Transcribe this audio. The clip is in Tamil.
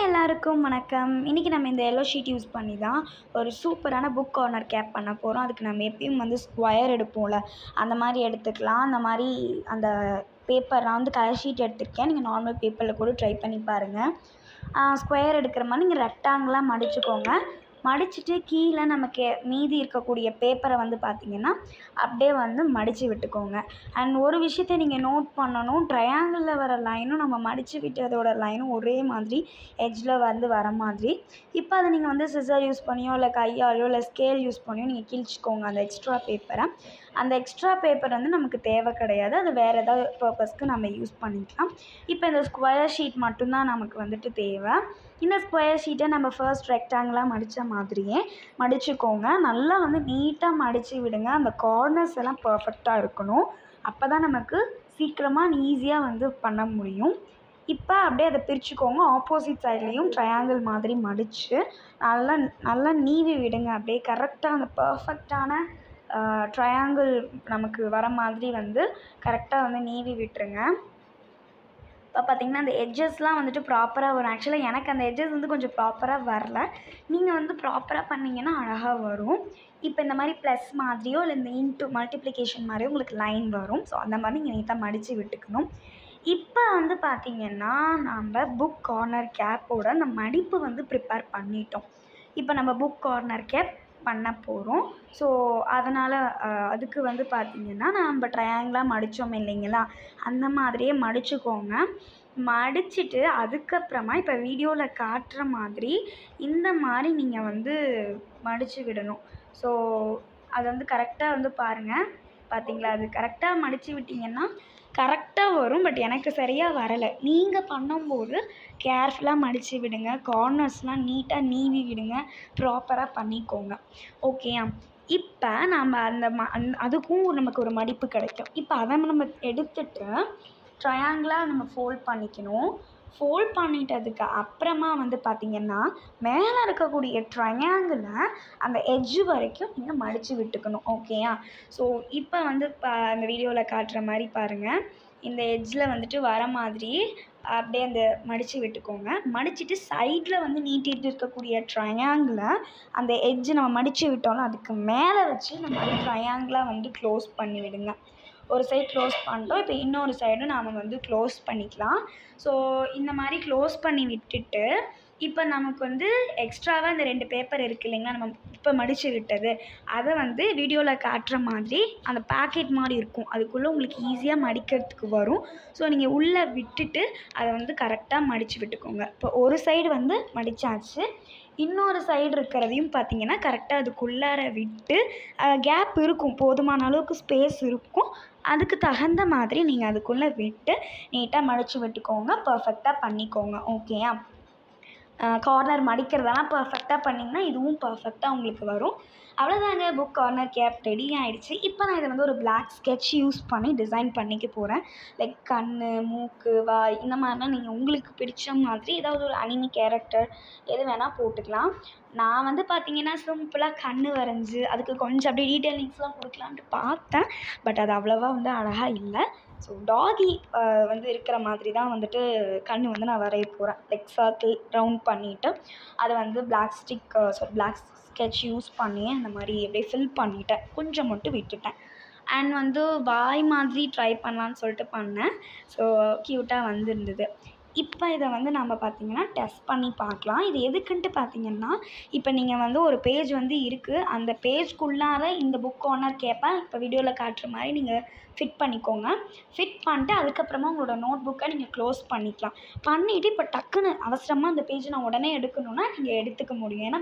எல்லாருக்கும் வணக்கம். இன்றைக்கி நம்ம இந்த எல்லோ ஷீட் யூஸ் பண்ணி தான் ஒரு சூப்பரான புக் கார்னர் கேப் பண்ண போகிறோம். அதுக்கு நம்ம எப்பயும் ஸ்கொயர் எடுப்போம்ல, அந்த மாதிரி எடுத்துக்கலாம். அந்த மாதிரி அந்த பேப்பர் நான் கலர் ஷீட் எடுத்திருக்கேன். நீங்கள் நார்மல் பேப்பரில் கூட ட்ரை பண்ணி பாருங்கள். ஸ்கொயர் எடுக்கிற மாதிரி நீங்கள் ரெக்டாங்கிளாக மடிச்சுக்கோங்க. மடிச்சுட்டு கீழே நமக்கு மீதி இருக்கக்கூடிய பேப்பரை பார்த்திங்கன்னா அப்படியே மடித்து விட்டுக்கோங்க. அண்ட் ஒரு விஷயத்தை நீங்கள் நோட் பண்ணணும், ட்ரையாங்கிளில் வர லைனும் நம்ம மடித்து விட்டதோட லைனும் ஒரே மாதிரி எட்ஜில் வர மாதிரி. இப்போ அதை நீங்கள் சிசர் யூஸ் பண்ணியோ இல்லை கையாலையோ இல்லை ஸ்கேல் யூஸ் பண்ணியோ நீங்கள் கிழிச்சிக்கோங்க அந்த எக்ஸ்ட்ரா பேப்பரை. அந்த எக்ஸ்ட்ரா பேப்பர் நமக்கு தேவை கிடையாது, அது வேறு ஏதாவது பர்பஸ்க்கு நம்ம யூஸ் பண்ணிக்கலாம். இப்போ இந்த ஸ்கொயர் ஷீட் மட்டும்தான் நமக்கு தேவை. இந்த ஸ்கொயர் ஷீட்டை நம்ம ஃபர்ஸ்ட் ரெக்டாங்கிளாக மடித்த மாதிரியே மடிச்சுக்கோங்க. நல்லா நீட்டாக மடித்து விடுங்க. அந்த கார்னர்ஸ் எல்லாம் பர்ஃபெக்டாக இருக்கணும். அப்போ தான் நமக்கு சீக்கிரமாக ஈஸியாக பண்ண முடியும். இப்போ அப்படியே அதை பிரிச்சுக்கோங்க. ஆப்போசிட் சைட்லேயும் ட்ரையாங்கிள் மாதிரி மடித்து நல்லா நீவி விடுங்க. அப்படியே கரெக்டாக அந்த பர்ஃபெக்டான ட்ரையாங்கிள் நமக்கு வர மாதிரி கரெக்டாக நீவி விட்டுருங்க. இப்போ பார்த்திங்கன்னா அந்த எட்ஜஸ்லாம் ப்ராப்பராக வரும். ஆக்சுவலாக எனக்கு அந்த எட்ஜஸ் கொஞ்சம் ப்ராப்பராக வரல. நீங்கள் ப்ராப்பராக பண்ணிங்கன்னா அழகாக வரும். இப்போ இந்த மாதிரி ப்ளஸ் மாதிரியோ இல்லை இந்த இன்ட்டு மல்டிப்ளிகேஷன் மாதிரியோ உங்களுக்கு லைன் வரும். ஸோ அந்த மாதிரி நீங்கள் நீட்டாக மடித்து விட்டுக்கணும். இப்போ பார்த்திங்கன்னா நம்ம புக் கார்னர் கேப்போட அந்த மடிப்பு ப்ரிப்பேர் பண்ணிட்டோம். இப்போ நம்ம புக் கார்னர் கேப் பண்ண போகிறோம். ஸோ அதனால் அதுக்கு பார்த்திங்கன்னா நம்ம ட்ரையாங்கிளாக மடித்தோம் இல்லைங்களா, அந்த மாதிரியே மடிச்சுக்கோங்க. மடிச்சுட்டு அதுக்கப்புறமா இப்போ வீடியோவில் காட்டுற மாதிரி இந்த மாதிரி நீங்கள் மடித்து விடணும். ஸோ அது கரெக்டாக பாருங்கள். பார்த்தீங்களா, அது கரெக்டாக மடித்து விட்டிங்கன்னா கரெக்டாக வரும். பட் எனக்கு சரியாக வரலை. நீங்கள் பண்ணும்போது கேர்ஃபுல்லாக மடித்து விடுங்க. கார்னர்ஸ்லாம் நீட்டாக நீவி விடுங்க. ப்ராப்பராக பண்ணிக்கோங்க. ஓகேயா? இப்போ நம்ம அதுக்கும் நமக்கு ஒரு மடிப்பு கிடைக்கும். இப்போ அதை நம்ம எடுத்துட்டு ட்ரையாங்கிளாக நம்ம ஃபோல்ட் பண்ணிக்கணும். ஃபோல்ட் பண்ணிட்டதுக்கு அப்புறமா பார்த்திங்கன்னா மேலே இருக்கக்கூடிய ட்ரையாங்கிளை அந்த எட்ஜு வரைக்கும் நீங்கள் மடித்து விட்டுக்கணும். ஓகேயா? ஸோ இப்போ இந்த வீடியோவில் காட்டுற மாதிரி பாருங்கள். இந்த எட்ஜில் வர மாதிரி அப்படியே அந்த மடித்து விட்டுக்கோங்க. மடிச்சுட்டு சைடில் நீட்டிகிட்டு இருக்கக்கூடிய ட்ரையாங்கிளை அந்த எட்ஜு நம்ம மடித்து விட்டோம்னா அதுக்கு மேலே வச்சு இந்த மாதிரி ட்ரையாங்கிளாக க்ளோஸ் பண்ணி விடுங்க. ஒரு சைடு க்ளோஸ் பண்ணிட்டோம். இப்போ இன்னொரு சைடும் நாம் க்ளோஸ் பண்ணிக்கலாம். ஸோ இந்த மாதிரி க்ளோஸ் பண்ணி விட்டுட்டு இப்போ நமக்கு எக்ஸ்ட்ராவாக இந்த 2 பேப்பர் இருக்குது இல்லைங்களா, நம்ம இப்போ மடித்து விட்டது, அதை வீடியோவில் காட்டுற மாதிரி அந்த பேக்கெட் மாதிரி இருக்கும். அதுக்குள்ளே உங்களுக்கு ஈஸியாக மடிக்கிறதுக்கு வரும். ஸோ நீங்கள் உள்ளே விட்டுட்டு அதை கரெக்டாக மடித்து விட்டுக்கோங்க. இப்போ ஒரு சைடு மடித்தாச்சு. இன்னொரு சைடு இருக்கிறதையும் பார்த்திங்கன்னா கரெக்டாக அதுக்குள்ளார விட்டு கேப் இருக்கும், போதுமான அளவுக்கு ஸ்பேஸ் இருக்கும். அதுக்கு தகுந்த மாதிரி நீங்கள் அதுக்குள்ளே விட்டு நீட்டாக மடித்து விட்டுக்கோங்க. பர்ஃபெக்டாக பண்ணிக்கோங்க. ஓகேயா? கார்னர் மடிக்கிறதெல்லாம் பர்ஃபெக்டாக பண்ணிங்கன்னா இதுவும் பர்ஃபெக்டாக உங்களுக்கு வரும். அவ்வளோதாங்க, புக் கார்னர் கேப் ரெடி ஆகிடுச்சு. இப்போ நான் இதை ஒரு பிளாக் ஸ்கெட்ச் யூஸ் பண்ணி டிசைன் பண்ணிக்க போகிறேன். லைக் கண், மூக்கு, வாய், இந்த மாதிரிலாம் நீங்கள் உங்களுக்கு பிடிச்ச மாதிரி ஏதாவது ஒரு அனிமி கேரக்டர் எது வேணால் போட்டுக்கலாம். நான் பார்த்திங்கன்னா சிம்பிளாக கண் வரைஞ்சி அதுக்கு கொஞ்சம் அப்படியே டீட்டெயிலிங்ஸ்லாம் கொடுக்கலான்ட்டு பார்த்தேன். பட் அது அவ்வளோவா அழகாக இல்லை. ஸோ டாகி இருக்கிற மாதிரி தான் கண் நான் வரைய போகிறேன். லைக் சர்க்கிள் ரவுண்ட் பண்ணிவிட்டு அதை பிளாக் ஸ்கெட்ச் யூஸ் பண்ணி அந்த மாதிரி அப்படியே ஃபில் பண்ணிவிட்டேன். கொஞ்சம் மட்டும் விட்டுட்டேன். அண்ட் வாய் மாதிரி ட்ரை பண்ணலான்னு சொல்லிட்டு பண்ணேன். ஸோ க்யூட்டாக இருந்தது. இப்போ இதை நம்ம பார்த்திங்கன்னா டெஸ்ட் பண்ணி பார்க்கலாம். இது எதுக்குன்ட்டு பார்த்திங்கன்னா, இப்போ நீங்கள் ஒரு பேஜ் இருக்குது. அந்த பேஜ்க்குள்ளார இந்த புக் கார்னர் கேப்பை இப்போ வீடியோவில் காட்டுற மாதிரி நீங்கள் ஃபிட் பண்ணிக்கோங்க. ஃபிட் பண்ணிட்டு அதுக்கப்புறமா உங்களோட நோட் புக்கை நீங்கள் க்ளோஸ் பண்ணிக்கலாம். பண்ணிவிட்டு இப்போ டக்குன்னு அவசரமாக அந்த பேஜை நான் உடனே எடுக்கணுன்னா நீங்கள் எடுத்துக்க முடியும். ஏன்னா